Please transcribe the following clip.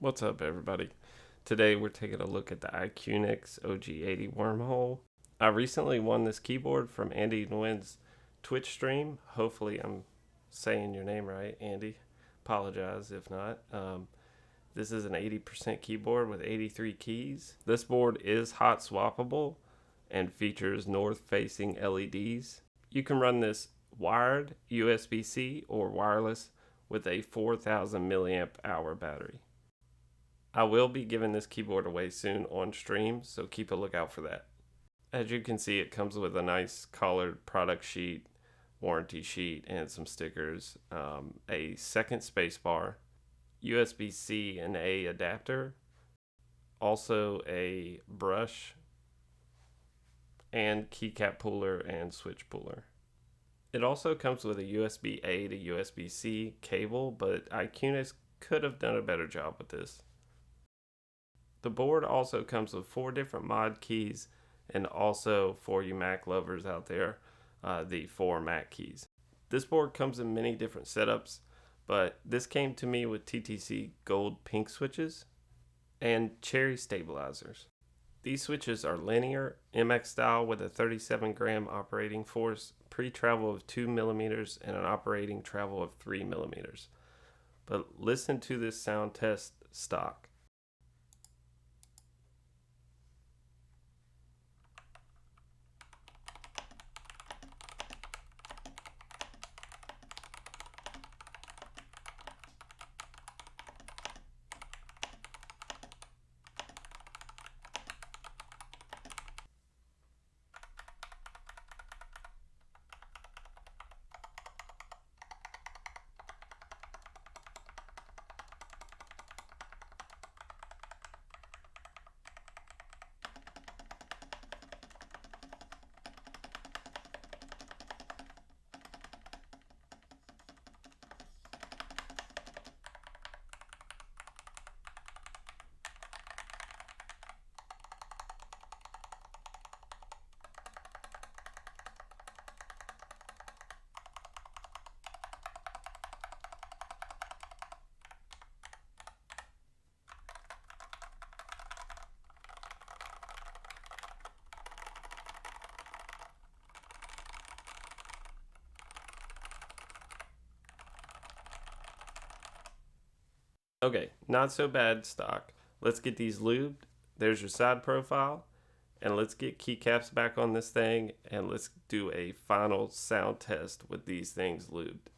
What's up, everybody? Today we're taking a look at the IQUNIX OG80 Wormhole. I recently won this keyboard from Andy Nguyen's Twitch stream. Hopefully I'm saying your name right, Andy. Apologize if not. This is an 80% keyboard with 83 keys. This board is hot-swappable and features north-facing LEDs. You can run this wired, USB-C, or wireless with a 4,000 milliamp hour battery. I will be giving this keyboard away soon on stream, so keep a lookout for that. As you can see, it comes with a nice colored product sheet, warranty sheet, and some stickers, a second spacebar, USB-C and A adapter, also a brush, and keycap puller and switch puller. It also comes with a USB-A to USB-C cable, but IQUNIX could have done a better job with this. The board also comes with 4 different mod keys, and also for you Mac lovers out there, the 4 Mac keys. This board comes in many different setups, but this came to me with TTC Gold Pink switches and cherry stabilizers. These switches are linear, MX style with a 37 gram operating force, pre-travel of 2 millimeters, and an operating travel of 3 millimeters. But listen to this sound test stock. Okay, not so bad stock. Let's get these lubed. There's your side profile. And let's get keycaps back on this thing, and let's do a final sound test with these things lubed.